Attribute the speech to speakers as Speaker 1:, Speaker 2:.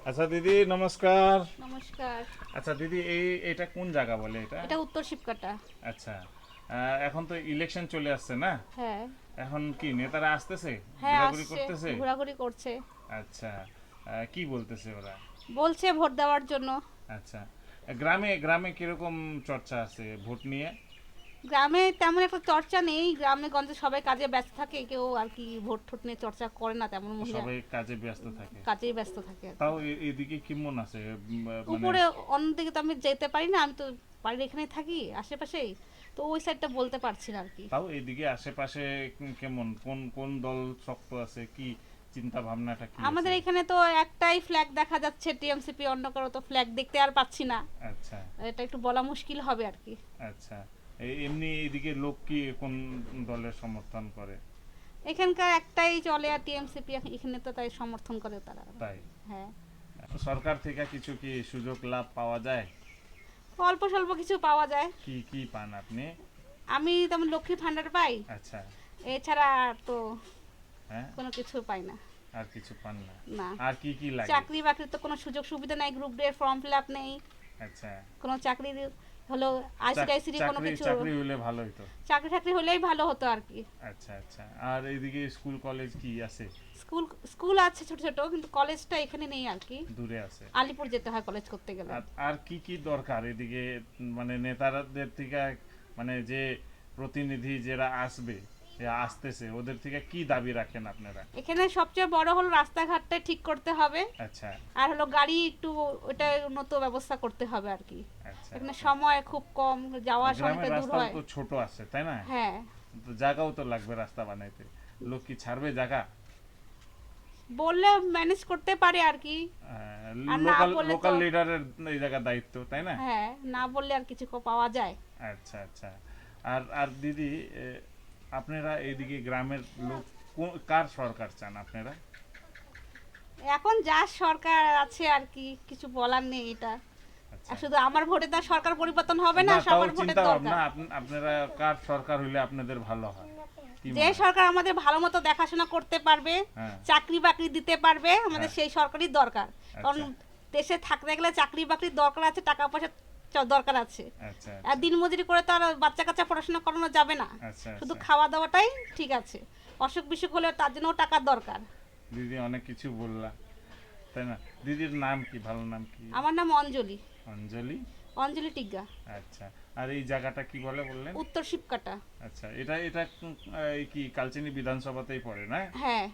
Speaker 1: আচ্ছা দিদি নমস্কার।
Speaker 2: নমস্কার।
Speaker 1: আচ্ছা দিদি এটা কোন জায়গা বলে এটা?
Speaker 2: এটা উত্তর শিবকাটা।
Speaker 1: আচ্ছা, এখন তো ইলেকশন চলে আসছে না?
Speaker 2: হ্যাঁ।
Speaker 1: এখন কি নেতারা আসতেছে,
Speaker 2: হ্যাঁ,
Speaker 1: ঘোরাঘুরি
Speaker 2: আসছে,
Speaker 1: করতেছে?
Speaker 2: ঘোরাঘুরি করছে।
Speaker 1: আচ্ছা, কি বলতেছে ওরা?
Speaker 2: বলছে ভোট দেওয়ার জন্য।
Speaker 1: আচ্ছা, গ্রামে গ্রামে কিরকম চর্চা আছে ভোট নিয়ে?
Speaker 2: গ্রামে তেমন একটা চর্চা নেই, গ্রামে গঞ্জে সবাই কাজে ব্যস্ত থাকে, কেউ আর কি ভোট ঠোট নিয়ে চর্চা করে না তেমন, মহিলা
Speaker 1: সবাই কাজে ব্যস্ত থাকে।
Speaker 2: কাজেই ব্যস্ত থাকে আর কি।
Speaker 1: তাও এদিকে কেমন আছে মানে?
Speaker 2: উপরে অন্যদিকে তো আমি যেতে পারি না, আমি তো বাড়ির এখানেই থাকি আশেপাশেই, তো ওই সাইডটা বলতে পারছি না আর কি।
Speaker 1: তাও এদিকে আশেপাশে কেমন, কোন কোন দল শক্ত আছে, কি চিন্তা ভাবনাটা কি
Speaker 2: আমাদের
Speaker 1: আছে?
Speaker 2: এখানে তো একটাই ফ্ল্যাগ দেখা যাচ্ছে, টিএমসিপি, অন্য কারো তো ফ্ল্যাগ দেখতে আর পাচ্ছি না।
Speaker 1: আচ্ছা
Speaker 2: এটা একটু বলা মুশকিল হবে আর কি।
Speaker 1: আচ্ছা, এমনি এদিকে লোক কি কোন দলের সমর্থন করে?
Speaker 2: এখানকার একটাই চলে, আর টিএমসিপি এখানে তো তাই সমর্থন করে তারা।
Speaker 1: তাই
Speaker 2: হ্যাঁ।
Speaker 1: সরকার থেকে কিছু কি সুযোগ লাভ পাওয়া যায়?
Speaker 2: অল্প স্বল্প কিছু পাওয়া যায়।
Speaker 1: কি কি পান আপনি?
Speaker 2: আমি তেমন লক্ষ্মী ভান্ডার পাই,
Speaker 1: আচ্ছা।
Speaker 2: এছাড়া তো
Speaker 1: হ্যাঁ,
Speaker 2: কোনো কিছু পাই না।
Speaker 1: আর কিছু পান না?
Speaker 2: না।
Speaker 1: আর কি কি লাগে?
Speaker 2: চাকরি বাকরির তো কোনো সুযোগ সুবিধা নাই, গ্রুপ ডি এর ফর্ম ফিল আপ নেই,
Speaker 1: আচ্ছা,
Speaker 2: কোনো চাকরি হলো আইসিডিআইসিডি কোনো
Speaker 1: চাকরি
Speaker 2: কিছু।
Speaker 1: চাকরি হলে ভালো হতো।
Speaker 2: চাকরি টাকরি হলেই ভালো হতো আর কি।
Speaker 1: আচ্ছা আচ্ছা, আর এইদিকে স্কুল কলেজ কি আছে?
Speaker 2: স্কুল স্কুল আছে ছোট ছোট, কিন্তু কলেজটা এখানে নেই আর কি।
Speaker 1: দূরে আছে।
Speaker 2: আলিপুর যেতে হয় কলেজ করতে গেলে।
Speaker 1: আর আর কি কি দরকার এদিকে, মানে নেতাদের থেকে, মানে যে প্রতিনিধি যারা আসবে, যে আসতেছে, ওদের থেকে কি দাবি রাখেন আপনারা?
Speaker 2: এখানে সবচেয়ে বড় হলো রাস্তাঘাটটা ঠিক করতে হবে,
Speaker 1: আচ্ছা
Speaker 2: আর হলো গাড়ি একটু ওটা উন্নত ব্যবস্থা করতে হবে আর কি।
Speaker 1: আচ্ছা
Speaker 2: এখানে
Speaker 1: আচ্ছা।
Speaker 2: সময় খুব কম, যাওয়া আসা
Speaker 1: গ্রামের
Speaker 2: অনেকটা দূর
Speaker 1: রাস্তা
Speaker 2: হয়।
Speaker 1: তো ছোট আছে তাই না?
Speaker 2: হ্যাঁ।
Speaker 1: তো জায়গাও তো লাগবে রাস্তা বানাইতে। লোক কি ছাড়বে জায়গা?
Speaker 2: বললে ম্যানেজ করতে পারে আর কি। আর না
Speaker 1: লোকাল
Speaker 2: বললে তো
Speaker 1: লোকাল লিডারের এই জায়গা দায়িত্ব তাই না?
Speaker 2: হ্যাঁ, না বললে আর কিছু পাওয়া যায়।
Speaker 1: আচ্ছা আচ্ছা। আর আর দিদি, আপনারা এইদিকে গ্রামের লোক কার সরকার চান আপনারা?
Speaker 2: এখন যা সরকার আছে আর কি, কিছু বলার নেই এটা।
Speaker 1: আচ্ছা,
Speaker 2: আর শুধু আমার ভোটে তো সরকার পরিবর্তন হবে না,
Speaker 1: না তাও
Speaker 2: সবার ভোটের
Speaker 1: চিন্তা
Speaker 2: দরকার।
Speaker 1: ভাবনা আপনারা কার সরকার হইলে আপনাদের ভালো হয়, কি
Speaker 2: যে
Speaker 1: মনে হয়?
Speaker 2: সরকার আমাদের ভালো মতো দেখাশোনা করতে পারবে,
Speaker 1: হ্যাঁ।
Speaker 2: চাকরি বাকরি দিতে পারবে, আমাদের
Speaker 1: হ্যাঁ।
Speaker 2: সেই সরকারই দরকার। কারণ
Speaker 1: আচ্ছা
Speaker 2: দেশে থাকতে গেলে চাকরি বাকরির দরকার আছে, টাকা পয়সা দরকার আছে।
Speaker 1: আচ্ছা
Speaker 2: আর
Speaker 1: আচ্ছা
Speaker 2: দিনমজুরি করে তো আর বাচ্চা কাচ্চা পড়াশোনা করানো যাবে না।
Speaker 1: আচ্ছা
Speaker 2: শুধু
Speaker 1: আচ্ছা।
Speaker 2: খাওয়া দাওয়াটাই ঠিক আছে। অসুখ বিসুখ হলে তার জন্যও টাকার দরকার।
Speaker 1: দিদি অনেক কিছু বললা তাই না? দিদির নাম কি, ভালো নাম কি?
Speaker 2: আমার নাম অঞ্জলি।
Speaker 1: অঞ্জলি।
Speaker 2: অঞ্জলি টিগ্গা।
Speaker 1: আচ্ছা, আর এই জায়গাটা কি বলে বললেন?
Speaker 2: উত্তর শিবকাটা।
Speaker 1: আচ্ছা, এটা এটা এই কি কালচিনি বিধানসভাতেই পড়ে না?
Speaker 2: হ্যাঁ।